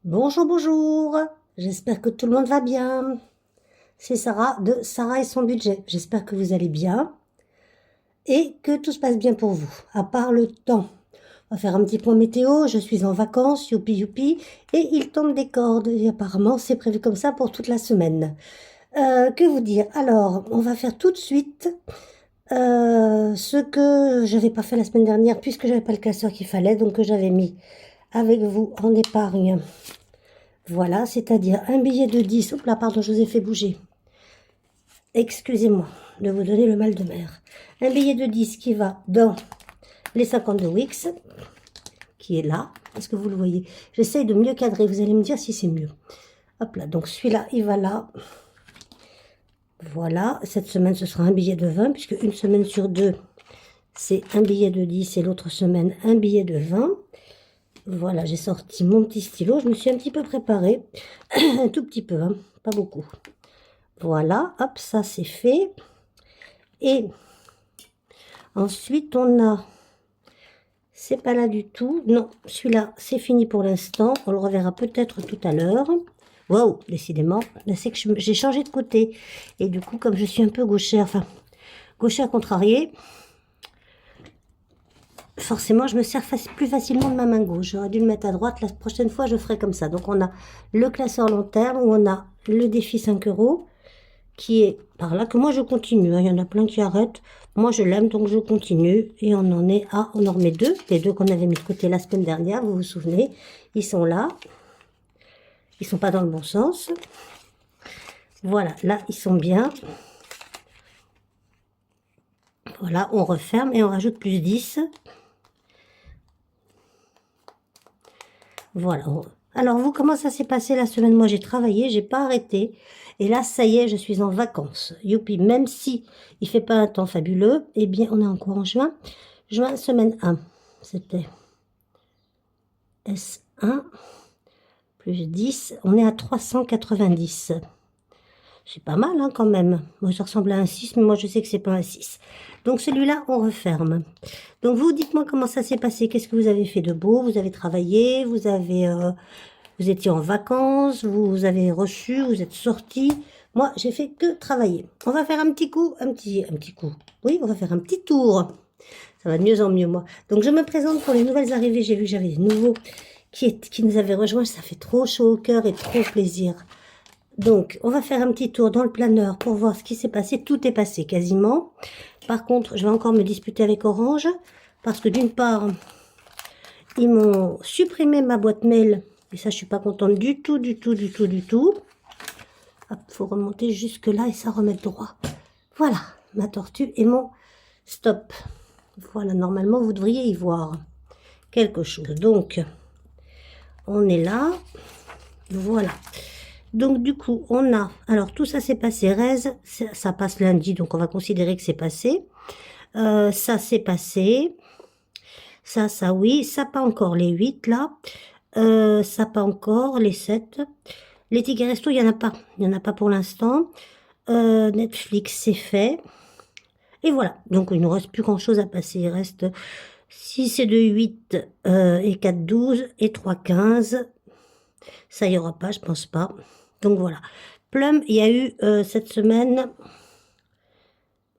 Bonjour, bonjour. J'espère que tout le monde va bien. C'est Sarah de Sarah et son budget. J'espère que vous allez bien et que tout se passe bien pour vous, à part le temps. On va faire un petit point météo. Je suis en vacances, youpi youpi, et il tombe des cordes. Et apparemment, c'est prévu comme ça pour toute la semaine. Que vous dire? Alors, on va faire tout de suite ce que je n'avais pas fait la semaine dernière, puisque j'avais pas le classeur qu'il fallait, donc que j'avais mis avec vous en épargne. Voilà, c'est-à-dire un billet de 10. Oups là, pardon, je vous ai fait bouger. Excusez-moi de vous donner le mal de mer. Un billet de 10 qui va dans les 50 de Wix, qui est là. Est-ce que vous le voyez? J'essaye de mieux cadrer. Vous allez me dire si c'est mieux. Hop là, donc celui-là, il va là. Voilà, cette semaine, ce sera un billet de 20, puisque une semaine sur deux, c'est un billet de 10 et l'autre semaine, un billet de 20. Voilà, j'ai sorti mon petit stylo. Je me suis un petit peu préparée. Un tout petit peu, hein, pas beaucoup. Voilà, hop, ça c'est fait. Et ensuite, on a... C'est pas là du tout. Non, celui-là, c'est fini pour l'instant. On le reverra peut-être tout à l'heure. Wow, décidément. Là, c'est que j'ai changé de côté. Et du coup, comme je suis un peu gauchère, enfin, gauchère contrariée, forcément, je me sers plus facilement de ma main gauche. J'aurais dû le mettre à droite. La prochaine fois, je ferai comme ça. Donc, on a le classeur long terme où on a le défi 5 euros qui est par là, que moi, je continue. Il y en a plein qui arrêtent. Moi, je l'aime, donc je continue. Et on en est à... On en remet deux. Les deux qu'on avait mis de côté la semaine dernière, vous vous souvenez. Ils sont là. Ils sont pas dans le bon sens. Voilà, là, ils sont bien. Voilà, on referme et on rajoute plus 10. Voilà. Alors, vous, comment ça s'est passé la semaine? Moi, j'ai travaillé, j'ai pas arrêté. Et là, ça y est, je suis en vacances. Youpi, même si il fait pas un temps fabuleux, eh bien, on est encore en juin. Juin, semaine 1. C'était S1 plus 10. On est à 390. C'est pas mal, hein, quand même. Moi, ça ressemble à un 6, mais moi, je sais que c'est pas un 6. Donc, celui-là, on referme. Donc, vous, dites-moi comment ça s'est passé. Qu'est-ce que vous avez fait de beau? Vous avez travaillé, vous avez... vous étiez en vacances, vous avez reçu, vous êtes sorti. Moi, j'ai fait que travailler. On va faire un petit coup, un petit coup. Oui, on va faire un petit tour. Ça va de mieux en mieux, moi. Donc, je me présente pour les nouvelles arrivées. J'ai vu que j'avais des nouveaux qui nous avaient rejoints. Ça fait trop chaud au cœur et trop plaisir. Donc, on va faire un petit tour dans le planeur pour voir ce qui s'est passé. Tout est passé quasiment. Par contre, je vais encore me disputer avec Orange. Parce que d'une part, ils m'ont supprimé ma boîte mail. Et ça, je suis pas contente du tout, du tout, du tout, du tout. Hop, faut remonter jusque là et ça remettre droit. Voilà, ma tortue et mon stop. Voilà, normalement, vous devriez y voir quelque chose. Donc, on est là. Voilà. Donc, du coup, on a... Alors, tout ça s'est passé. Rez, ça passe lundi, donc on va considérer que c'est passé. Ça, c'est passé. Ça, oui. Ça, pas encore les 8, là. Ça, pas encore les 7. Les tickets resto, il n'y en a pas. Il n'y en a pas pour l'instant. Netflix, c'est fait. Et voilà. Donc, il ne nous reste plus grand-chose à passer. Il reste 6 et 2, 8 et 4, 12 et 3, 15. Ça, il n'y aura pas, je pense pas. Donc, voilà. Plum, il y a eu cette semaine...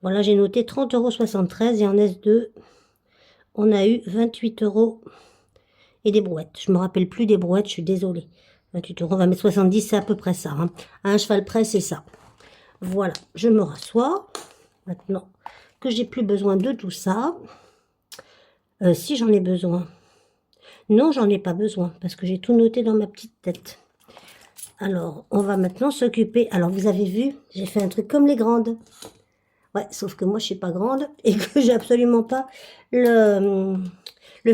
Voilà, j'ai noté 30,73 € et en S2, on a eu 28 € et des brouettes. Je me rappelle plus des brouettes, je suis désolée. 28 €, on va mettre 70, c'est à peu près ça. Hein. À un cheval près, c'est ça. Voilà, je me rassois. Maintenant que j'ai plus besoin de tout ça. Si j'en ai besoin. Non, j'en ai pas besoin parce que j'ai tout noté dans ma petite tête. Alors, on va maintenant s'occuper. Alors, vous avez vu, j'ai fait un truc comme les grandes. Ouais, sauf que moi, je suis pas grande et que j'ai absolument pas le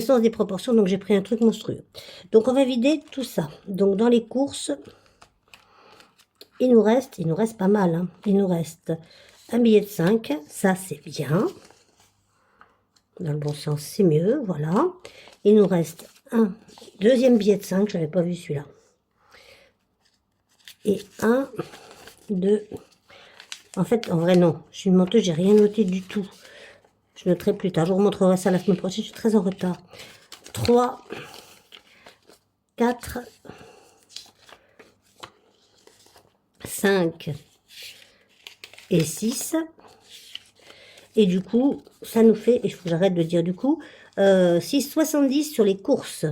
sens des proportions. Donc, j'ai pris un truc monstrueux. Donc, on va vider tout ça. Donc, dans les courses, il nous reste pas mal. Hein. Il nous reste un billet de 5. Ça, c'est bien. Dans le bon sens, c'est mieux. Voilà. Il nous reste un deuxième billet de 5. Je n'avais pas vu celui-là. Et un, deux... En fait, en vrai, non. Je suis une menteuse, j'ai rien noté du tout. Je noterai plus tard. Je vous remontrerai ça la semaine prochaine. Je suis très en retard. 3, 4, 5 et 6. Et du coup, ça nous fait, et il faut que j'arrête de dire du coup, 6,70 sur les courses.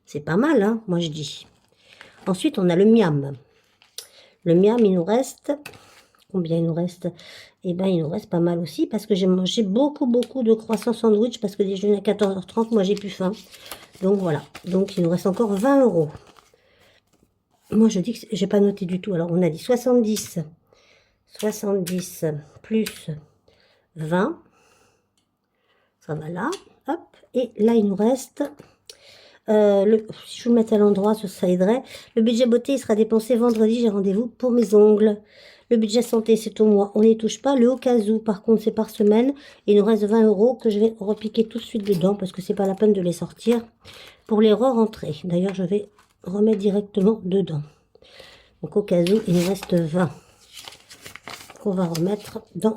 C'est pas mal, hein, moi je dis. Ensuite, on a le miam. Le miam, il nous reste... Combien il nous reste? Eh bien, il nous reste pas mal aussi, parce que j'ai mangé beaucoup de croissants sandwich, parce que déjeuner à 14h30, moi j'ai plus faim. Donc voilà, donc il nous reste encore 20 €. Moi je dis que j'ai pas noté du tout, alors on a dit 70 plus 20, ça va là, hop, et là il nous reste, si je vous le mettais à l'endroit, ça aiderait. Le budget beauté, il sera dépensé vendredi, j'ai rendez-vous pour mes ongles. Le budget santé, c'est au mois, on n'y touche pas. Le au cas où, par contre, c'est par semaine. Il nous reste 20 € que je vais repiquer tout de suite dedans parce que c'est pas la peine de les sortir pour les re-rentrer. D'ailleurs, je vais remettre directement dedans. Donc, au cas où, il nous reste 20 qu'on va remettre dans...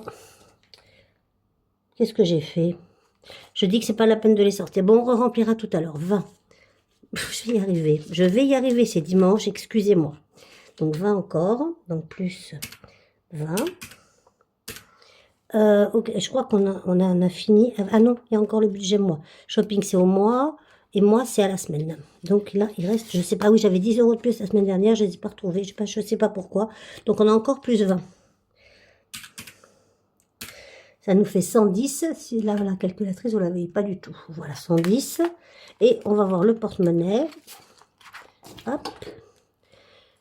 Qu'est-ce que j'ai fait? Je dis que c'est pas la peine de les sortir. Bon, on re-remplira tout à l'heure. 20. Je vais y arriver. Je vais y arriver, c'est dimanche, excusez-moi. Donc, 20 encore. Donc, plus 20. Ok, je crois qu'on a fini. Ah non, il y a encore le budget mois. Shopping, c'est au mois. Et moi, c'est à la semaine. Donc là, il reste, je sais pas, oui, j'avais 10 € de plus la semaine dernière. Je ne les ai pas retrouvés. Je sais pas pourquoi. Donc, on a encore plus 20. Ça nous fait 110. Si là, la calculatrice, vous ne l'avez pas du tout. Voilà, 110. Et on va voir le porte-monnaie. Hop.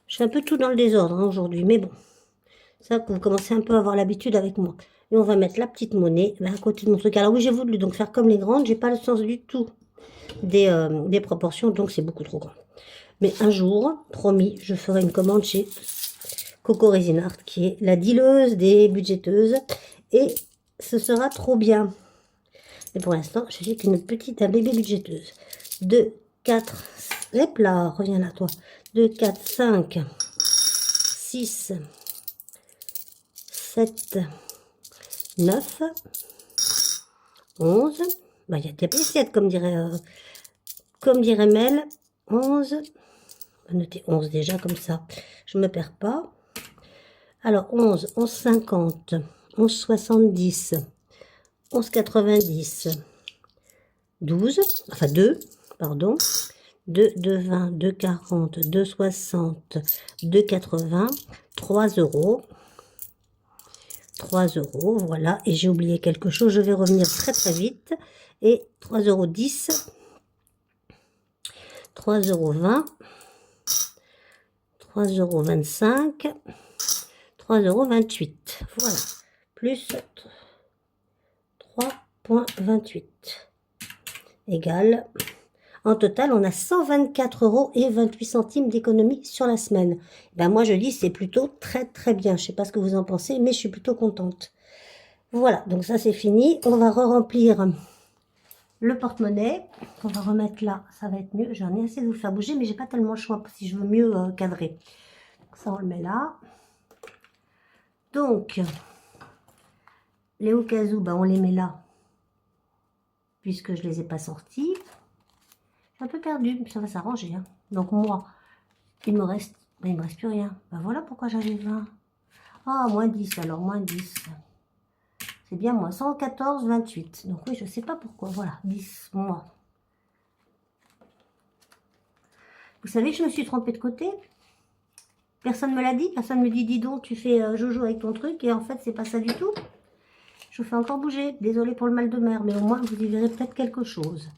Je fais un peu tout dans le désordre hein, aujourd'hui. Mais bon, ça, vous commencez un peu à avoir l'habitude avec moi. Et on va mettre la petite monnaie à côté de mon truc. Alors oui, j'ai voulu donc faire comme les grandes. J'ai pas le sens du tout des proportions. Donc, c'est beaucoup trop grand. Mais un jour, promis, je ferai une commande chez Coco Resin Art, qui est la dealeuse des budgeteuses. Et ce sera trop bien. Et pour l'instant, je suis qu'une petite bébé budgeteuse. 2, 4, hop là, reviens là toi. 2, 4, 5, 6, 7, 9, 11. Bah, il y a des piécettes, comme dirait Mel. 11. On va noter 11 déjà, comme ça, je ne me perds pas. Alors, 11, 11,50, 11,70, 11,90, 12, enfin 2, pardon, 2, 2,20, 2,40, 2,60, 2,80, 3 €. 3 €, voilà. Et j'ai oublié quelque chose, je vais revenir très vite. Et 3,10 €, 3,20 €, 3,25 €, 3,28 €. Voilà. Plus 3,28 égale. En total, on a 124,28 € d'économie sur la semaine. Ben moi, je dis c'est plutôt très bien. Je ne sais pas ce que vous en pensez, mais je suis plutôt contente. Voilà, donc ça c'est fini. On va remplir le porte-monnaie qu'on va remettre là. Ça va être mieux. J'en ai assez de vous faire bouger, mais j'ai pas tellement le choix si je veux mieux cadrer. Ça, on le met là. Donc, les au cas où, ben, on les met là, puisque je les ai pas sortis. Un peu perdu, ça va s'arranger. Hein. Donc moi, il me reste plus rien. Ben voilà pourquoi j'avais 20. Ah, moins 10, alors moins 10. C'est bien moins 114,28. Donc oui, je sais pas pourquoi. Voilà, 10 moins. Vous savez que je me suis trompée de côté? Personne me l'a dit. Personne me dit, dis donc, tu fais Jojo avec ton truc. Et en fait, c'est pas ça du tout. Je vous fais encore bouger. Désolée pour le mal de mer, mais au moins, vous y verrez peut-être quelque chose.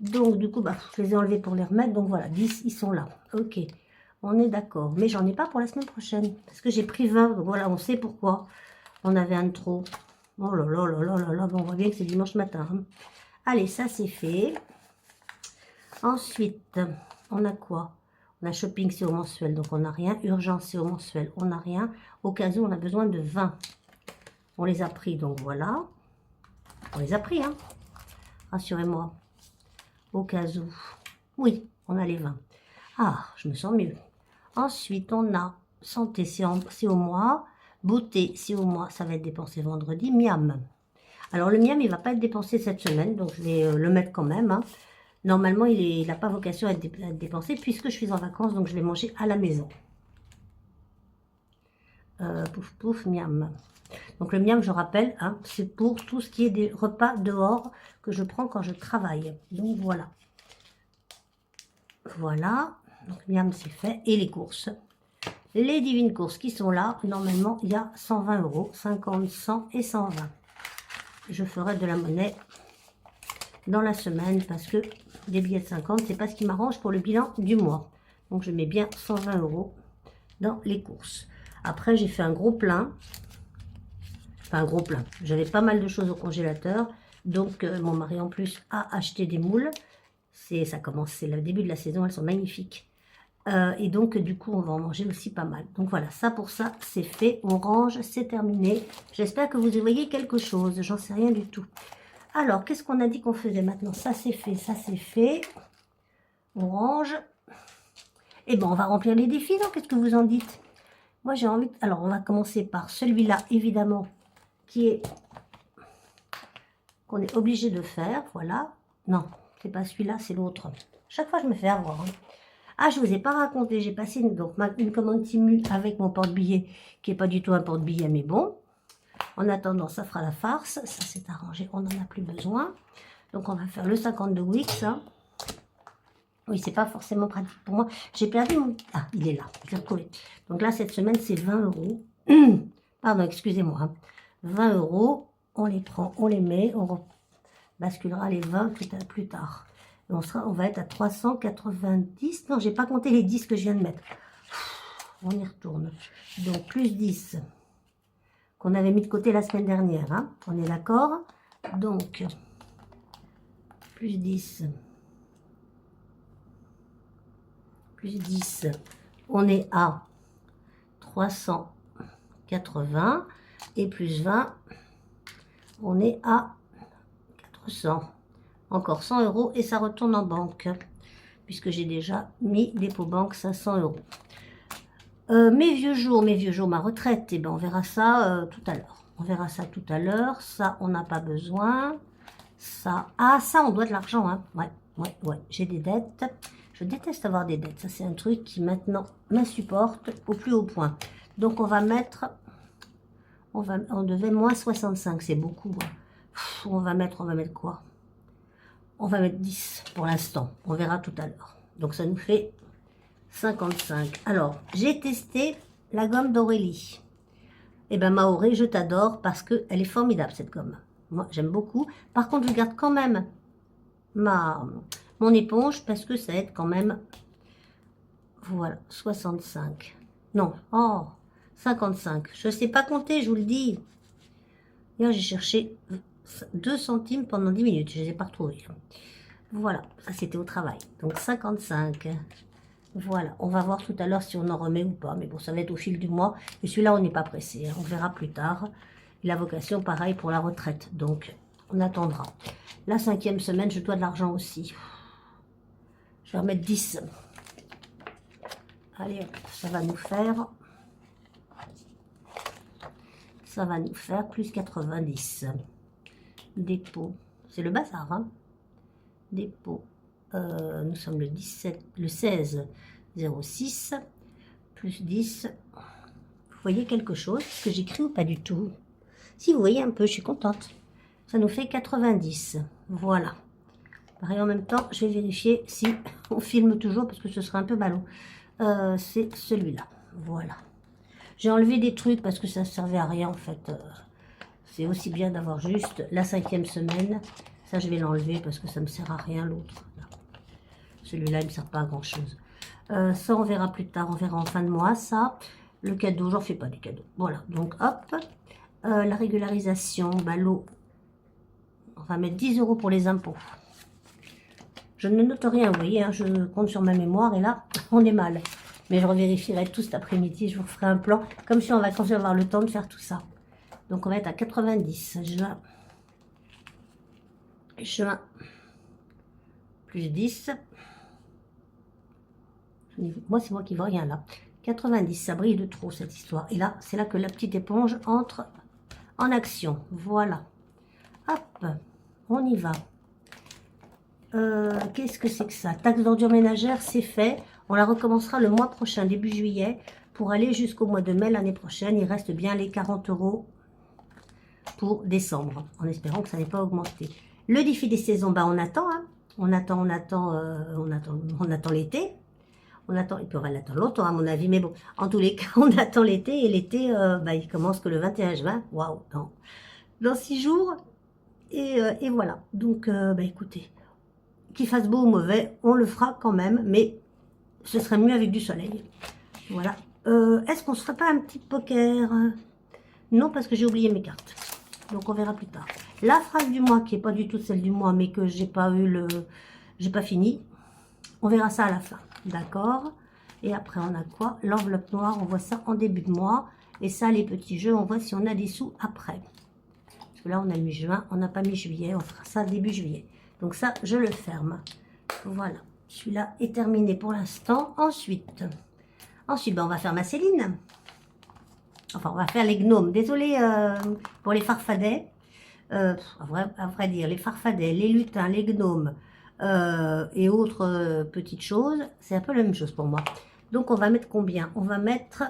Donc, du coup, bah, je les ai enlevés pour les remettre. Donc, voilà, 10, ils sont là. Ok, on est d'accord. Mais j'en ai pas pour la semaine prochaine. Parce que j'ai pris 20. Donc, voilà, on sait pourquoi. On avait un de trop. Oh là là là là là là. Bon, on voit bien que c'est dimanche matin. Hein. Allez, ça, c'est fait. Ensuite, on a quoi? On a shopping, c'est au mensuel. Donc, on n'a rien. Urgence, c'est au mensuel. On n'a rien. Au cas où, on a besoin de 20. On les a pris. Donc, voilà. On les a pris, hein. Rassurez-moi. Au cas où. Oui, on a les 20. Ah, je me sens mieux. Ensuite, on a santé, c'est au mois. Beauté, c'est au mois. Ça va être dépensé vendredi. Miam. Alors, le miam, il ne va pas être dépensé cette semaine. Donc, je vais le mettre quand même. Hein. Normalement, il n'a pas vocation à être dépensé puisque je suis en vacances. Donc, je vais manger à la maison. Pouf pouf, miam. Donc le miam, je rappelle, hein, c'est pour tout ce qui est des repas dehors que je prends quand je travaille. Donc voilà. Voilà. Donc miam, c'est fait. Et les courses. Les divines courses qui sont là. Normalement, il y a 120 €. 50, 100 et 120. Je ferai de la monnaie dans la semaine parce que des billets de 50, c'est pas ce qui m'arrange pour le bilan du mois. Donc je mets bien 120 € dans les courses. Après, j'ai fait un gros plein. Enfin, un gros plein. J'avais pas mal de choses au congélateur. Donc, mon mari, en plus, a acheté des moules. Ça commence, c'est le début de la saison. Elles sont magnifiques. Et donc, du coup, on va en manger aussi pas mal. Donc, voilà, ça pour ça, c'est fait. On range, c'est terminé. J'espère que vous y voyez quelque chose. J'en sais rien du tout. Alors, qu'est-ce qu'on a dit qu'on faisait maintenant? Ça, c'est fait, ça, c'est fait. On range. Et bon, on va remplir les défis, non? Qu'est-ce que vous en dites? Moi, j'ai envie... Alors, on va commencer par celui-là, évidemment, qu'on est obligé de faire, voilà. Non, c'est pas celui-là, c'est l'autre. Chaque fois, je me fais avoir. Hein. Ah, je vous ai pas raconté, j'ai passé une commande Timu avec mon porte-billet, qui est pas du tout un porte-billet, mais bon. En attendant, ça fera la farce. Ça, c'est arrangé, on n'en a plus besoin. Donc, on va faire le 52 Wix. Hein. Oui, c'est pas forcément pratique pour moi. J'ai perdu mon... Ah, il est là, je l'ai retrouvé. Donc là, cette semaine, c'est 20 €. Pardon, excusez-moi. Hein. 20 €. On les prend, on les met, on basculera les 20 plus tard. Et on va être à 390. Non, j'ai pas compté les 10 que je viens de mettre. On y retourne. Donc, plus 10 qu'on avait mis de côté la semaine dernière. Hein. On est d'accord? Donc, plus 10. Plus 10. On est à 380. Et plus 20. On est à 400. Encore 100 € et ça retourne en banque. Puisque j'ai déjà mis dépôt banque 500 €. Mes vieux jours, ma retraite, eh ben on verra ça tout à l'heure. On verra ça tout à l'heure. Ça, on n'a pas besoin. Ça, ah, ça, on doit de l'argent. Hein. Ouais. J'ai des dettes. Je déteste avoir des dettes. Ça, c'est un truc qui maintenant m'insupporte au plus haut point. Donc, on va mettre... On devait moins 65. C'est beaucoup. Hein. On va mettre quoi? On va mettre 10 pour l'instant. On verra tout à l'heure. Donc, ça nous fait 55. Alors, j'ai testé la gomme d'Aurélie. Eh bien, Maoré, je t'adore parce qu'elle est formidable, cette gomme. Moi, j'aime beaucoup. Par contre, je garde quand même mon éponge parce que ça aide quand même. Voilà, 65. Non, oh, 55. Je ne sais pas compter, je vous le dis. Hier, j'ai cherché 2 centimes pendant 10 minutes. Je ne les ai pas retrouvés. Voilà, ça c'était au travail. Donc, 55. Voilà, on va voir tout à l'heure si on en remet ou pas. Mais bon, ça va être au fil du mois. Et celui-là, on n'est pas pressé. Hein. On verra plus tard. Et la vocation, pareil pour la retraite. Donc, on attendra. La 5e semaine, je dois de l'argent aussi. Je vais remettre 10. Allez, ça va nous faire... Ça va nous faire plus 90. Dépôt. C'est le bazar, hein. Dépôt. Nous sommes le 16 06. Plus 10. Vous voyez quelque chose que j'écris ou pas du tout? Si vous voyez un peu, je suis contente. Ça nous fait 90. Voilà. Pareil, en même temps, je vais vérifier si on filme toujours parce que ce serait un peu ballot. C'est celui-là. Voilà. J'ai enlevé des trucs parce que ça ne servait à rien en fait. C'est aussi bien d'avoir juste la 5e semaine. Ça, je vais l'enlever parce que ça ne me sert à rien l'autre. Celui-là, il ne me sert pas à grand chose. Ça, on verra plus tard. On verra en fin de mois. Ça, le cadeau, j'en fais pas des cadeaux. Voilà. Donc, hop. La régularisation, ballot. On va mettre 10 € pour les impôts. Je ne note rien, vous voyez, hein, je compte sur ma mémoire et là, on est mal. Mais je revérifierai tout cet après-midi, je vous ferai un plan. Comme si on va quand je vais avoir le temps de faire tout ça. Donc on va être à 90. Juin. Plus 10. Moi, c'est moi qui vois rien là. 90, ça brille de trop cette histoire. Et là, c'est là que la petite éponge entre en action. Voilà. Hop, on y va. Qu'est-ce que c'est que ça? Taxe d'ordure ménagère, c'est fait. On la recommencera le mois prochain, début juillet. pour aller jusqu'au mois de mai l'année prochaine. Il reste bien les 40 € pour décembre, en espérant que ça n'ait pas augmenté. Le défi des saisons, bah on attend, hein. On attend l'été. On attend, et puis on va l'attendre longtemps à mon avis, mais bon, en tous les cas, on attend l'été, et l'été, bah, il commence que le 21 juin, waouh, dans 6 jours, et voilà. Donc, bah écoutez, qu'il fasse beau ou mauvais, on le fera quand même, mais ce serait mieux avec du soleil. Voilà. Est-ce qu'on se ferait pas un petit poker? Non, parce que j'ai oublié mes cartes. Donc on verra plus tard. La phrase du mois, qui n'est pas du tout celle du mois, mais que j'ai pas fini. On verra ça à la fin. D'accord? Et après, on a quoi? L'enveloppe noire, on voit ça en début de mois. Et ça, les petits jeux, on voit si on a des sous après. Parce que là, on a mis juin, on n'a pas mis juillet. On fera ça début juillet. Donc ça, je le ferme. Voilà. Celui-là est terminé pour l'instant. Ensuite, ben, on va faire ma Céline. Enfin, on va faire les gnomes. Désolée pour les farfadets. À vrai dire, les farfadets, les lutins, les gnomes et autres petites choses, c'est un peu la même chose pour moi. Donc, on va mettre combien? On va mettre,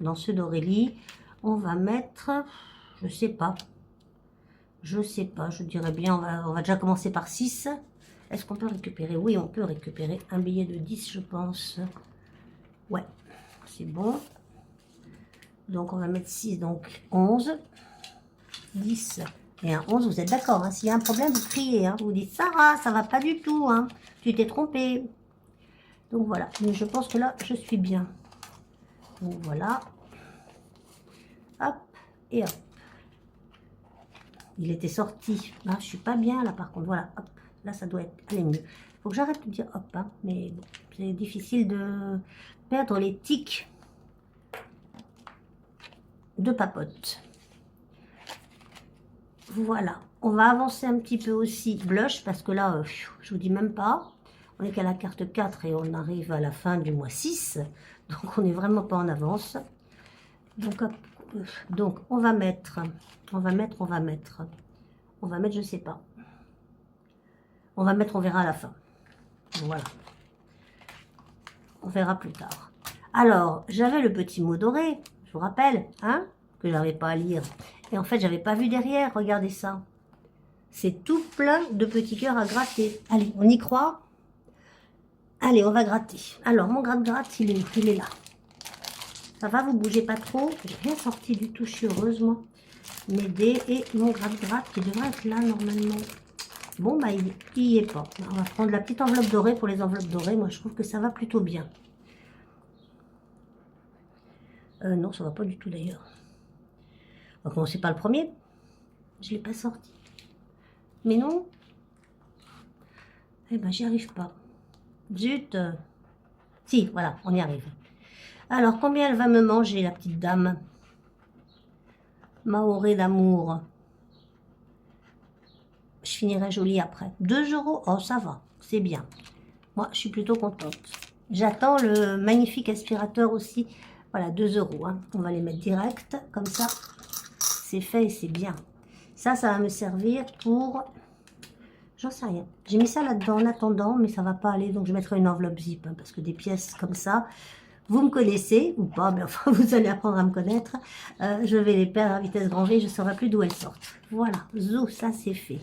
dans ceux d'Aurélie, on va mettre, je sais pas, je dirais bien, on va déjà commencer par 6. Est-ce qu'on peut récupérer? Oui, on peut récupérer un billet de 10, je pense. Ouais, c'est bon. Donc, on va mettre 6, donc 11, 10 et un 11. Vous êtes d'accord, hein? S'il y a un problème, vous criez. Hein? Vous dites, Sarah, ça va pas du tout. Hein? Tu t'es trompée. Donc, voilà. Mais je pense que là, je suis bien. Donc, voilà. Hop, et hop. Il était sorti. Là, je suis pas bien, là, par contre. Voilà, hop. Là, ça doit aller mieux. Il faut que j'arrête de dire hop. Hein? Mais bon, c'est difficile de perdre les tics de papote. Voilà, on va avancer un petit peu aussi blush parce que là, je vous dis même pas, on est qu'à la carte 4 et on arrive à la fin du mois 6, donc on n'est vraiment pas en avance. Donc on va mettre, je sais pas. On va mettre, on verra à la fin. Voilà. On verra plus tard. Alors, j'avais le petit mot doré, je vous rappelle, hein, que je n'arrivais pas à lire. Et en fait, j'avais pas vu derrière, regardez ça. C'est tout plein de petits cœurs à gratter. Allez, on y croit? Allez, on va gratter. Alors, mon gratte-gratte, il est là. Ça va, vous bougez pas trop. J'ai rien sorti du tout, je suis heureuse, moi. Mes dés et mon gratte-gratte qui devrait être là, normalement. Bon, bah, il y est pas. On va prendre la petite enveloppe dorée pour les enveloppes dorées. Moi, je trouve que ça va plutôt bien. Non, ça va pas du tout, d'ailleurs. On va commencer par le premier. Je ne l'ai pas sorti. Mais non. Eh ben, j'y arrive pas. Zut. Si, voilà, on y arrive. Alors, combien elle va me manger, la petite dame? Maoré d'amour. Je finirai jolie après. 2 €. Oh, ça va. C'est bien. Moi, je suis plutôt contente. J'attends le magnifique aspirateur aussi. Voilà, 2 €. Hein. On va les mettre direct. Comme ça, c'est fait et c'est bien. Ça va me servir pour... J'en sais rien. J'ai mis ça là-dedans en attendant, mais ça va pas aller. Donc, je mettrai une enveloppe zip. Hein, parce que des pièces comme ça, vous me connaissez ou pas, mais enfin, vous allez apprendre à me connaître. Je vais les perdre à vitesse grand V. Je ne saurai plus d'où elles sortent. Voilà. Zou, ça, c'est fait.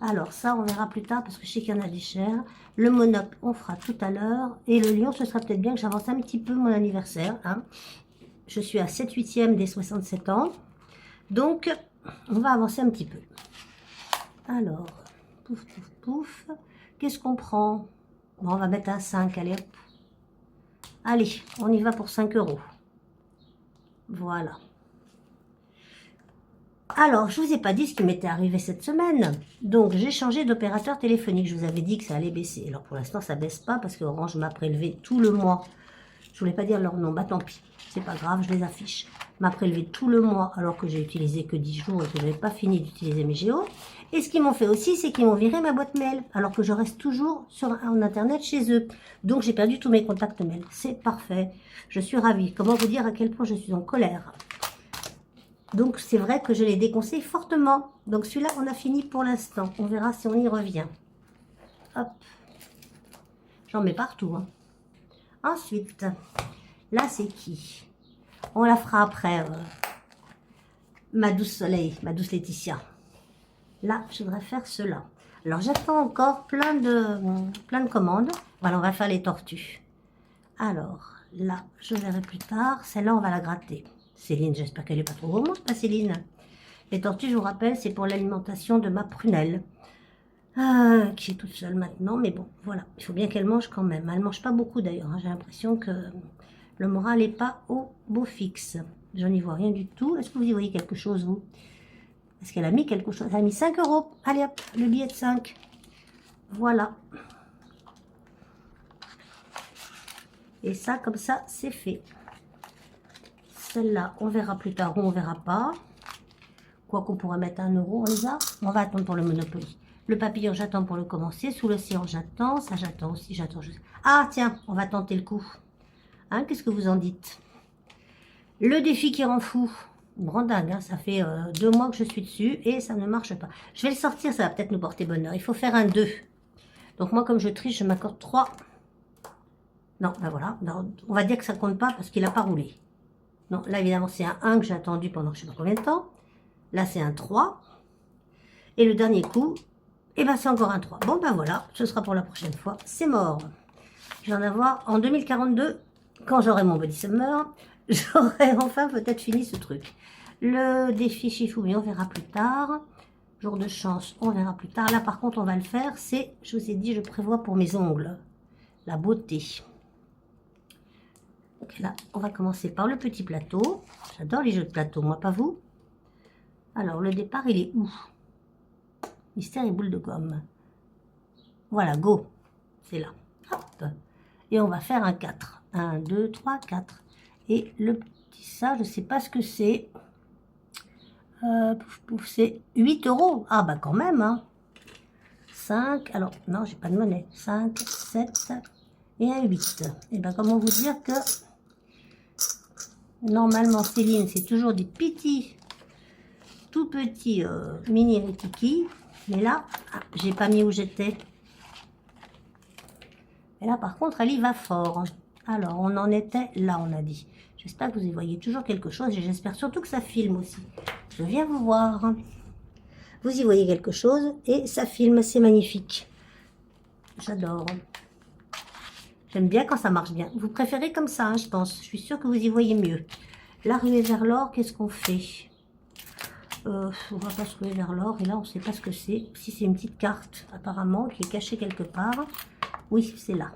Alors, ça, on verra plus tard parce que je sais qu'il y en a des chers. Le monop, on fera tout à l'heure. Et le lion, ce sera peut-être bien que j'avance un petit peu mon anniversaire. Hein. Je suis à 7/8e des 67 ans. Donc, on va avancer un petit peu. Alors, pouf, pouf, pouf. Qu'est-ce qu'on prend? Bon, on va mettre un 5, allez hop. Allez, on y va pour 5 €. Voilà. Alors, je ne vous ai pas dit ce qui m'était arrivé cette semaine. Donc, j'ai changé d'opérateur téléphonique. Je vous avais dit que ça allait baisser. Alors, pour l'instant, ça ne baisse pas parce que Orange m'a prélevé tout le mois. Je voulais pas dire leur nom. Bah, tant pis. C'est pas grave, je les affiche. M'a prélevé tout le mois alors que j'ai utilisé que 10 jours et que je n'avais pas fini d'utiliser mes géos. Et ce qu'ils m'ont fait aussi, c'est qu'ils m'ont viré ma boîte mail alors que je reste toujours en internet chez eux. Donc, j'ai perdu tous mes contacts mail. C'est parfait. Je suis ravie. Comment vous dire à quel point je suis en colère? Donc, c'est vrai que je les déconseille fortement. Donc, celui-là, on a fini pour l'instant. On verra si on y revient. Hop. J'en mets partout. Hein. Ensuite, là, c'est qui? On la fera après. Ma douce Soleil, ma douce Laetitia. Là, je voudrais faire cela. Alors, j'attends encore plein de commandes. Voilà, on va faire les tortues. Alors, là, je verrai plus tard. Celle-là, on va la gratter. Céline, j'espère qu'elle n'est pas trop gourmande, pas Céline. Les tortues, je vous rappelle, c'est pour l'alimentation de ma prunelle. Qui est toute seule maintenant, mais bon, voilà. Il faut bien qu'elle mange quand même. Elle ne mange pas beaucoup d'ailleurs. Hein. J'ai l'impression que le moral n'est pas au beau fixe. Je n'y vois rien du tout. Est-ce que vous y voyez quelque chose, vous? Est-ce qu'elle a mis quelque chose? Elle a mis 5 €. Allez hop, le billet de 5. Voilà. Et ça, comme ça, c'est fait. Celle-là, on verra plus tard ou on verra pas. Quoi qu'on pourrait mettre 1 €, on les a. On va attendre pour le Monopoly. Le papillon, j'attends pour le commencer. Sous l'océan, j'attends. Ça, j'attends aussi. J'attends. Ah, tiens, on va tenter le coup. Hein, qu'est-ce que vous en dites? Le défi qui rend fou. Brandingue, hein, ça fait 2 mois que je suis dessus et ça ne marche pas. Je vais le sortir, ça va peut-être nous porter bonheur. Il faut faire un 2. Donc moi, comme je triche, je m'accorde 3. Non, ben voilà. Non, on va dire que ça compte pas parce qu'il n'a pas roulé. Non, là, évidemment, c'est un 1 que j'ai attendu pendant je ne sais pas combien de temps. Là, c'est un 3. Et le dernier coup, eh ben, c'est encore un 3. Bon, ben voilà, ce sera pour la prochaine fois. C'est mort. Je vais en avoir en 2042, quand j'aurai mon body summer, j'aurai enfin peut-être fini ce truc. Le défi Shifumi, on verra plus tard. Jour de chance, on verra plus tard. Là, par contre, on va le faire. C'est, je vous ai dit, je prévois pour mes ongles. La beauté. Donc là, on va commencer par le petit plateau. J'adore les jeux de plateau, moi, pas vous. Alors, le départ, il est où? Mystère et boule de gomme. Voilà, go. C'est là. Hop. Et on va faire un 4. 1, 2, 3, 4. Et le petit ça, je ne sais pas ce que c'est. Pouf, pouf, c'est 8 €. Ah, bah quand même, hein. 5, alors, non, j'ai pas de monnaie. 5, 7 et un 8. Et ben comment vous dire que normalement, Céline, c'est toujours des petits, tout petits mini rikiki. Mais là, ah, j'ai pas mis où j'étais. Et là, par contre, elle y va fort. Alors, on en était là, on a dit. J'espère que vous y voyez toujours quelque chose et j'espère surtout que ça filme aussi. Je viens vous voir. Vous y voyez quelque chose et ça filme, c'est magnifique. J'adore. J'aime bien quand ça marche bien. Vous préférez comme ça, hein, je pense. Je suis sûre que vous y voyez mieux. La ruée vers l'or, qu'est-ce qu'on fait? On va pas se ruer vers l'or et là, on ne sait pas ce que c'est. Si c'est une petite carte, apparemment, qui est cachée quelque part. Oui, c'est là.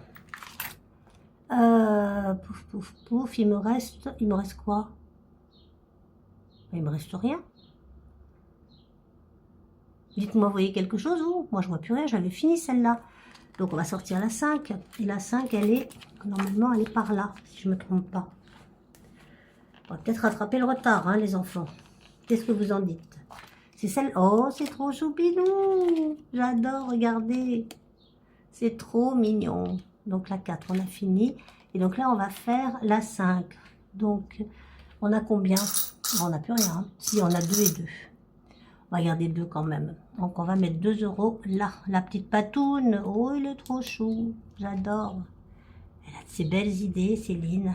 Pouf, pouf, pouf. Il me reste quoi? Il me reste rien. Dites-moi, vous voyez quelque chose ou? Moi, je vois plus rien. J'avais fini celle-là. Donc, on va sortir la 5. Et la 5, elle est, normalement, elle est par là, si je ne me trompe pas. On va peut-être rattraper le retard, hein, les enfants. Qu'est-ce que vous en dites? C'est celle... Oh, c'est trop choupinou. J'adore, regardez. C'est trop mignon. Donc, la 4, on a fini. Et donc là, on va faire la 5. Donc, on a combien? Bon, on n'a plus rien. Hein. Si, on a 2 et 2. On va garder 2 quand même. Donc, on va mettre 2 € là. La petite patoune. Oh, il est trop chou. J'adore. Elle a de ces belles idées, Céline.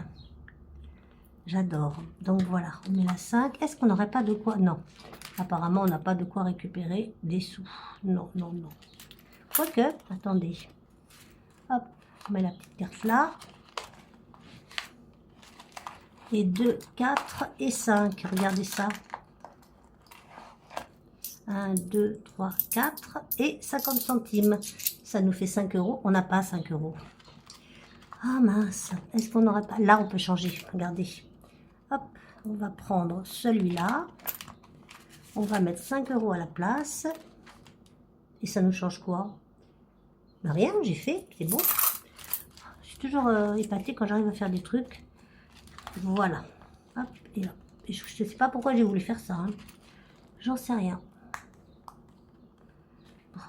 J'adore. Donc, voilà. On met la 5. Est-ce qu'on n'aurait pas de quoi? Non. Apparemment, on n'a pas de quoi récupérer des sous. Non, non, non. Quoique, attendez. Hop. On met la petite carte là. Et 2, 4 et 5. Regardez ça. 1, 2, 3, 4 et 50 centimes. Ça nous fait 5 €. On n'a pas 5 €. Ah mince. Est-ce qu'on n'aurait pas... Là, on peut changer. Regardez. Hop. On va prendre celui-là. On va mettre 5 € à la place. Et ça nous change quoi? Ben rien, j'ai fait. C'est bon. Je suis toujours épatée quand j'arrive à faire des trucs. Voilà. Hop. Et là. Et je ne sais pas pourquoi j'ai voulu faire ça. Hein. J'en sais rien.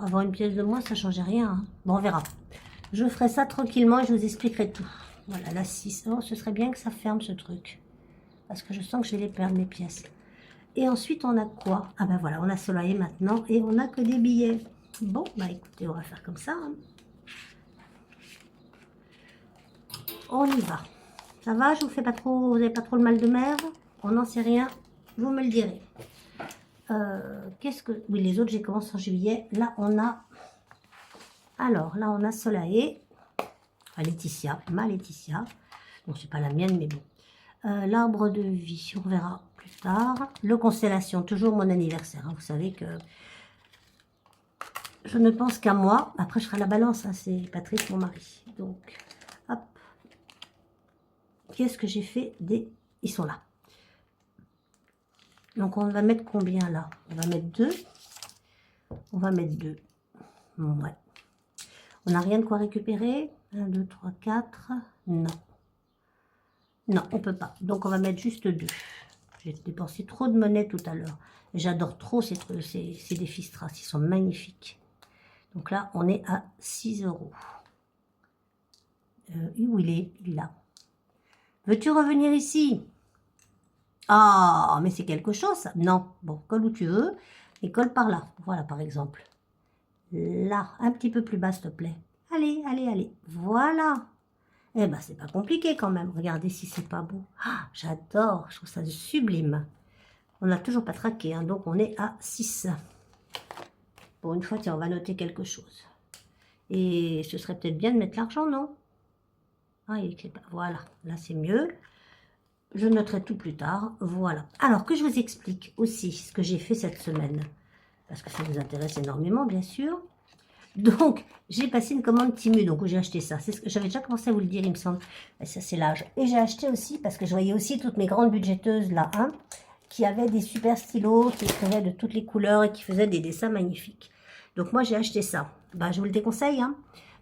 Avoir une pièce de moins, ça ne changeait rien. Hein. Bon, on verra. Je ferai ça tranquillement et je vous expliquerai tout. Voilà, la 6. Oh, ce serait bien que ça ferme ce truc. Parce que je sens que je vais les perdre, mes pièces. Et ensuite, on a quoi? Ah ben voilà, on a Soleil maintenant et on n'a que des billets. Bon, bah écoutez, on va faire comme ça. Hein. on y va. Ça va, je vous fais pas trop, vous n'avez pas trop le mal de mer? On n'en sait rien, vous me le direz. Qu'est-ce que... Oui, les autres, j'ai commencé en juillet. Là, on a... Alors, là, on a Solae. Enfin, Laetitia, ma Laetitia. Bon, c'est pas la mienne, mais bon. L'arbre de vie, on verra plus tard. Le constellation, toujours mon anniversaire. Hein. Vous savez que je ne pense qu'à moi. Après, je serai à la balance. Hein. C'est Patrice, mon mari. Donc, hop. Qu'est-ce que j'ai fait des... Ils sont là. Donc, on va mettre combien là? On va mettre 2. On va mettre 2. Ouais. On n'a rien de quoi récupérer. 1, 2, 3, 4. Non. Non, on peut pas. Donc, on va mettre juste 2. J'ai dépensé trop de monnaie tout à l'heure. J'adore trop ces défis Strass. Ils sont magnifiques. Donc là, on est à 6 €. Où il est? Il est là. Veux-tu revenir ici? Ah, mais c'est quelque chose, ça. Non. Bon, colle où tu veux. Et colle par là. Voilà, par exemple. Là, un petit peu plus bas, s'il te plaît. Allez, allez, allez. Voilà. Eh ben, c'est pas compliqué quand même. Regardez si c'est pas beau. Ah, j'adore. Je trouve ça sublime. On n'a toujours pas traqué, hein, donc on est à 6. Pour une fois, tiens, on va noter quelque chose. Et ce serait peut-être bien de mettre l'argent, non? Ah, il est pas. Voilà, là c'est mieux. Je noterai tout plus tard. Voilà. Alors que je vous explique aussi ce que j'ai fait cette semaine. Parce que ça vous intéresse énormément, bien sûr. Donc, j'ai passé une commande Temu, donc où j'ai acheté ça. C'est ce que j'avais déjà commencé à vous le dire, il me semble. Et ça, c'est l'âge. Et j'ai acheté aussi, parce que je voyais aussi toutes mes grandes budgéteuses là, hein, qui avaient des super stylos, qui écrivaient de toutes les couleurs et qui faisaient des dessins magnifiques. Donc, moi, j'ai acheté ça. Bah, je vous le déconseille, hein,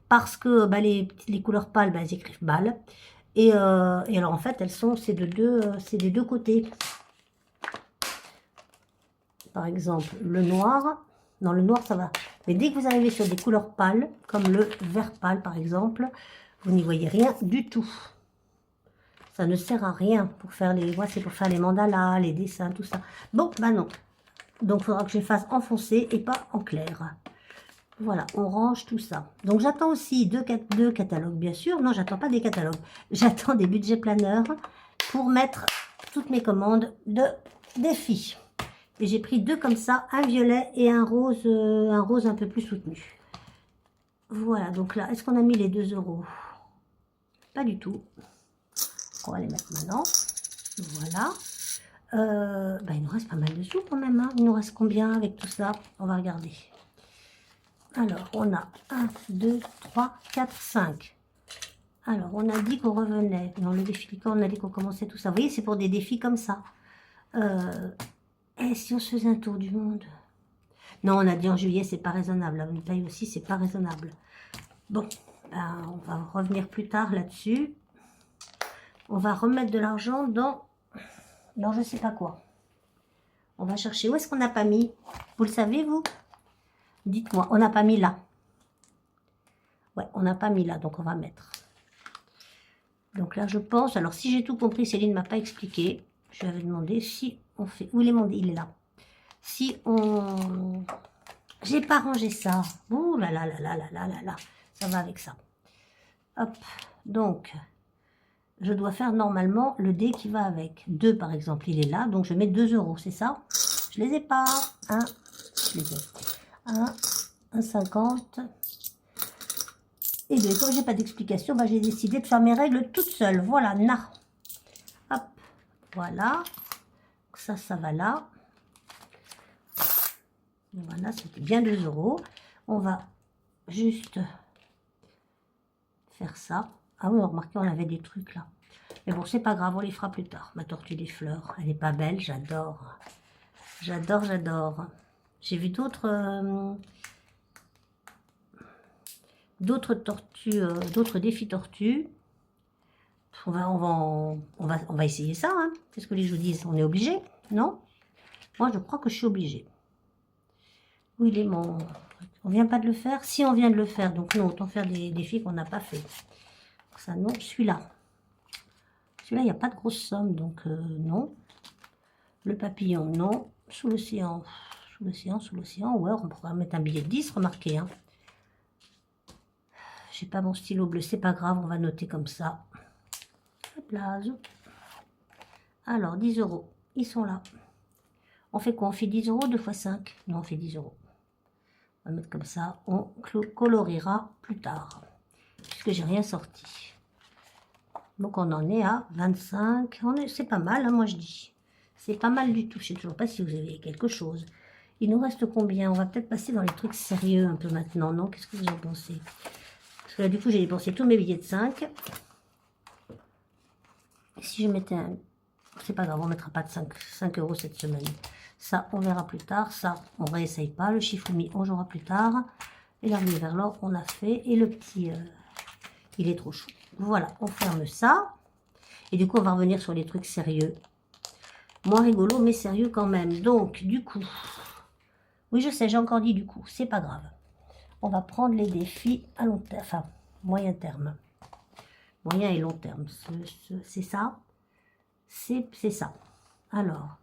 parce que bah, les couleurs pâles, bah, elles écrivent pâles. Et alors, en fait, elles sont, c'est des deux côtés. Par exemple, le noir. Non, le noir, ça va. Mais dès que vous arrivez sur des couleurs pâles, comme le vert pâle, par exemple, vous n'y voyez rien du tout. Ça ne sert à rien pour faire les... Moi, c'est pour faire les mandalas, les dessins, tout ça. Bon, bah non. Donc, il faudra que je les fasse en foncé et pas en clair. Voilà, on range tout ça. Donc, j'attends aussi deux catalogues, bien sûr. Non, j'attends pas des catalogues. J'attends des budgets planeurs pour mettre toutes mes commandes de défis. Et j'ai pris 2 comme ça, un violet et un rose un peu plus soutenu. Voilà, donc là, est-ce qu'on a mis les 2 €? Pas du tout. On va les mettre maintenant. Voilà. Bah, il nous reste pas mal de sous quand même. Hein. Il nous reste combien avec tout ça? On va regarder. Alors, on a 1, 2, 3, 4, 5. Alors, on a dit qu'on revenait. Dans le défi, on a dit qu'on commençait tout ça. Vous voyez, c'est pour des défis comme ça. Et si on se faisait un tour du monde? Non, on a dit en juillet, c'est pas raisonnable. La paye aussi, c'est pas raisonnable. Bon, ben, on va revenir plus tard là-dessus. On va remettre de l'argent dans je sais pas quoi. On va chercher. Où est-ce qu'on n'a pas mis? Vous le savez, vous? Dites-moi, on n'a pas mis là. Ouais, on n'a pas mis là, donc on va mettre. Donc là, je pense... Alors, si j'ai tout compris, Céline ne m'a pas expliqué. Je lui avais demandé si on fait... Où il est mon... Il est là. Si on... J'ai pas rangé ça. Ouh là là là là là là là là. Ça va avec ça. Hop. Donc, je dois faire normalement le dé qui va avec. 2 par exemple, il est là. Donc, je mets 2 €, c'est ça? Je les ai pas. 1, je les ai. 1, 1,50. Et 2. Comme j'ai pas d'explication, bah, j'ai décidé de faire mes règles toute seule. Voilà, na. Hop. Voilà. Ça, ça va là. Voilà, c'était bien 2 €. On va juste faire ça. Ah oui, remarquez, on avait des trucs là. Mais bon, c'est pas grave, on les fera plus tard. Ma tortue des fleurs, elle est pas belle, j'adore. J'adore, j'adore. J'ai vu d'autres tortues, d'autres défis tortues. On va essayer ça, hein. C'est ce que les gens disent. On est obligé, non? Moi, je crois que je suis obligée. Où il est mon... On vient pas de le faire? Si, on vient de le faire. Donc non, autant faire des défis qu'on n'a pas fait. Ça, non. Celui-là. Celui-là, il n'y a pas de grosse somme. Donc non. Le papillon, non. Sous l'océan. Sous l'océan, sous l'océan. Ouais, on pourrait mettre un billet de 10, remarquez. Hein. J'ai pas mon stylo bleu. C'est pas grave, on va noter comme ça. Hop là, zoup. Alors, 10 euros, ils sont là. On fait quoi? On fait 10 euros 2 fois 5. Non, on fait 10 euros. On va mettre comme ça. On coloriera plus tard. Puisque j'ai rien sorti. Donc, on en est à 25. C'est pas mal, hein, moi je dis. C'est pas mal du tout. Je sais toujours pas si vous avez quelque chose. Il nous reste combien? On va peut-être passer dans les trucs sérieux un peu maintenant, non? Qu'est-ce que vous en pensez? Parce que là, du coup, j'ai dépensé tous mes billets de 5. Si je mettais un... C'est pas grave, on ne mettra pas de 5 euros cette semaine. Ça, on verra plus tard. Ça, on ne réessaye pas. Le Shifumi, on jouera plus tard. Et l'armée vers l'or, on a fait. Et le petit, il est trop chaud. Voilà, on ferme ça. Et du coup, on va revenir sur les trucs sérieux. Moins rigolo, mais sérieux quand même. Donc, du coup... Oui, je sais, j'ai encore dit du coup. C'est pas grave. On va prendre les défis à long terme. Enfin, moyen terme. Moyen et long terme. C'est ça. C'est ça. Alors,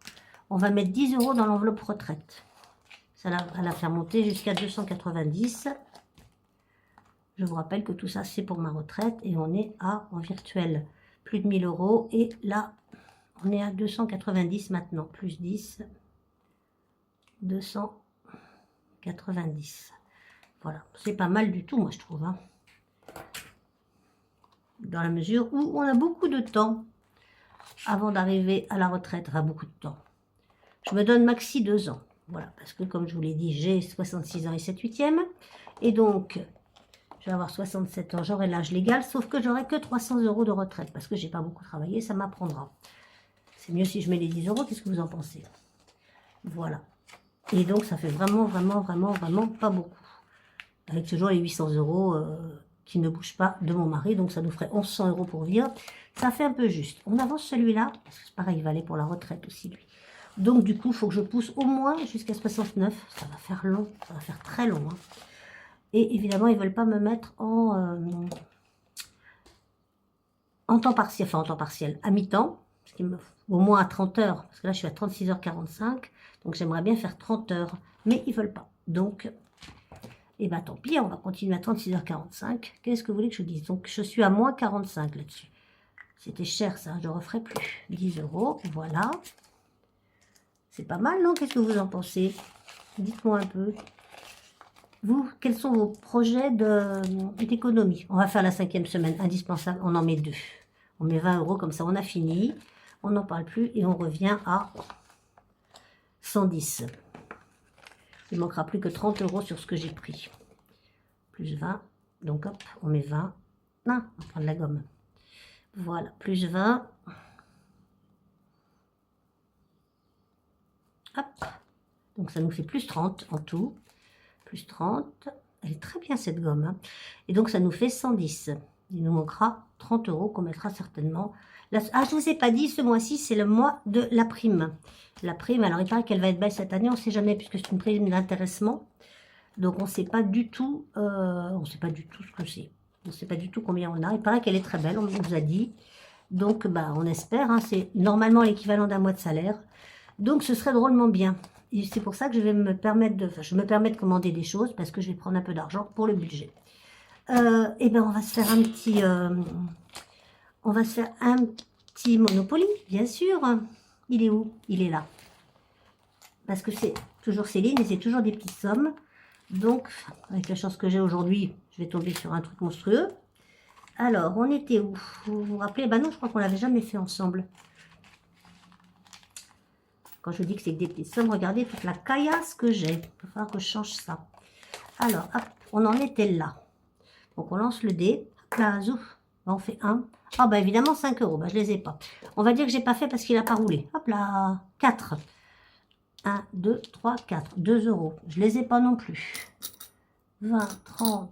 on va mettre 10 euros dans l'enveloppe retraite. Ça va la faire monter jusqu'à 290. Je vous rappelle que tout ça, c'est pour ma retraite. Et on est en virtuel, plus de 1000 euros. Et là, on est à 290 maintenant. Plus 10. 290. Voilà. C'est pas mal du tout, moi, je trouve. Hein. Dans la mesure où on a beaucoup de temps avant d'arriver à la retraite. Enfin, beaucoup de temps. Je me donne maxi 2 ans. Voilà. Parce que, comme je vous l'ai dit, j'ai 66 ans et 7/8e. Et donc... je vais avoir 67 ans, j'aurai l'âge légal, sauf que j'aurai que 300 euros de retraite, parce que j'ai pas beaucoup travaillé, ça m'apprendra. C'est mieux si je mets les 10 euros, qu'est-ce que vous en pensez? Voilà. Et donc, ça fait vraiment pas beaucoup. Avec toujours les 800 euros qui ne bougent pas de mon mari, donc ça nous ferait 1100 euros pour vivre. Ça fait un peu juste. On avance celui-là, parce que c'est pareil, il va aller pour la retraite aussi, lui. Donc, du coup, il faut que je pousse au moins jusqu'à 69. Ça va faire long, ça va faire très long, hein. Et évidemment, ils ne veulent pas me mettre en temps partiel, enfin en temps partiel, à mi-temps, au moins à 30 heures, parce que là je suis à 36h45, donc j'aimerais bien faire 30 heures, mais ils ne veulent pas. Donc, eh ben tant pis, on va continuer à 36h45. Qu'est-ce que vous voulez que je dise? Donc je suis à moins 45 là-dessus. C'était cher ça, je ne referai plus. 10 euros, voilà. C'est pas mal, non? Qu'est-ce que vous en pensez? Dites-moi un peu. Vous, quels sont vos projets d'économie? On va faire la 5e semaine, indispensable, on en met 2. On met 20 euros, comme ça on a fini. On n'en parle plus et on revient à 110. Il ne manquera plus que 30 euros sur ce que j'ai pris. Plus 20, donc hop, on met 20. Non, on va prendre la gomme. Voilà, plus 20. Hop, donc ça nous fait plus 30 en tout. Plus 30, elle est très bien cette gomme, hein. Et donc ça nous fait 110. Il nous manquera 30 euros qu'on mettra certainement. Là, ah, je ne vous ai pas dit, ce mois-ci, c'est le mois de la prime. La prime, alors il paraît qu'elle va être belle cette année, on ne sait jamais, puisque c'est une prime d'intéressement. Donc on ne sait pas du tout, ce que c'est. On ne sait pas du tout combien on a. Il paraît qu'elle est très belle, on nous a dit. Donc bah, on espère, hein, c'est normalement l'équivalent d'un mois de salaire. Donc ce serait drôlement bien. Et c'est pour ça que je vais me permettre de commander des choses, parce que je vais prendre un peu d'argent pour le budget. Et ben on va se faire un petit Monopoly, bien sûr. Il est où? Il est là. Parce que c'est toujours Céline et c'est toujours des petites sommes. Donc, avec la chance que j'ai aujourd'hui, je vais tomber sur un truc monstrueux. Alors, on était où? Vous vous rappelez? Ben non, je crois qu'on l'avait jamais fait ensemble. Quand je dis que c'est des petites sommes, regardez toute la caillasse que j'ai. Il va falloir que je change ça. Alors, hop, on en était là. Donc, on lance le dé. Hop là, zouf. On fait 1. Ah, bah évidemment, 5 euros. Bah, je les ai pas. On va dire que j'ai pas fait parce qu'il n'a pas roulé. Hop là, 4. 1, 2, 3, 4. 2 euros. Je les ai pas non plus. 20, 30,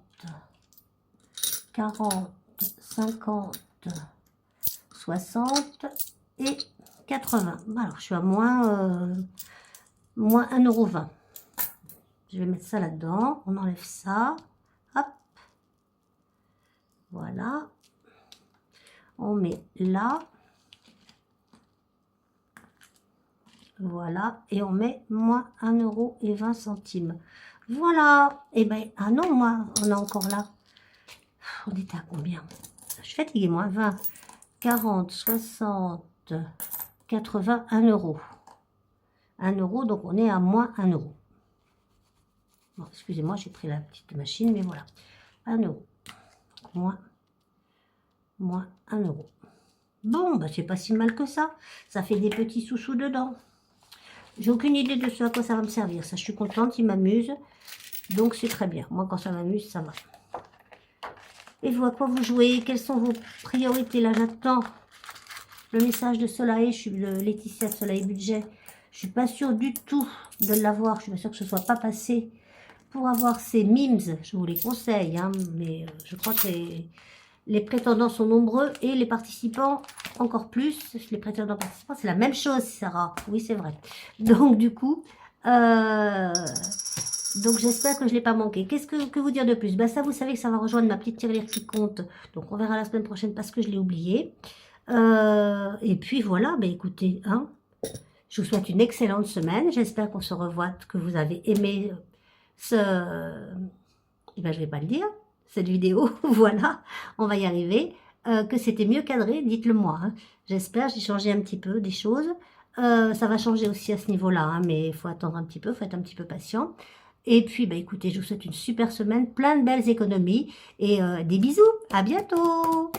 40, 50, 60 et 80. Alors, je suis à moins 1,20 €. Je vais mettre ça là-dedans. On enlève ça. Hop. Voilà. On met là. Voilà. Et on met moins 1,20 €. Voilà. Et ben, ah non, moi, on est encore là. On était à combien? Je suis fatiguée, moi. 20, 40, 60, 80, 1 euro. 1 euro, donc on est à moins 1 euro. Bon, excusez-moi, j'ai pris la petite machine, mais voilà. 1 euro. Moins 1 euro. Bon, bah c'est pas si mal que ça. Ça fait des petits sous-sous dedans. J'ai aucune idée de ce à quoi ça va me servir. Ça, je suis contente, il m'amuse. Donc c'est très bien. Moi, quand ça m'amuse, ça va. Et vous, à quoi vous jouez? Quelles sont vos priorités? Là, j'attends le message de Soleil. Je suis le Laetitia de Soleil Budget. Je suis pas sûre du tout de l'avoir. Je suis pas sûre que ce soit pas passé. Pour avoir ces memes, je vous les conseille, hein, mais je crois que les prétendants sont nombreux et les participants encore plus. Les prétendants participants, c'est la même chose, Sarah. Oui, c'est vrai. Donc, du coup, donc j'espère que je ne l'ai pas manqué. Qu'est-ce que vous dire de plus? Bah, ça, vous savez que ça va rejoindre ma petite tirelire qui compte. Donc, on verra la semaine prochaine parce que je l'ai oublié. Et puis, voilà, bah, écoutez, hein, je vous souhaite une excellente semaine. J'espère qu'on se revoit, que vous avez aimé eh ben, je vais pas le dire, cette vidéo, voilà, on va y arriver, que c'était mieux cadré, dites-le moi, hein. J'espère, j'ai changé un petit peu des choses, ça va changer aussi à ce niveau-là, hein, mais il faut attendre un petit peu, il faut être un petit peu patient. Et puis, bah, écoutez, je vous souhaite une super semaine, plein de belles économies, et des bisous, à bientôt!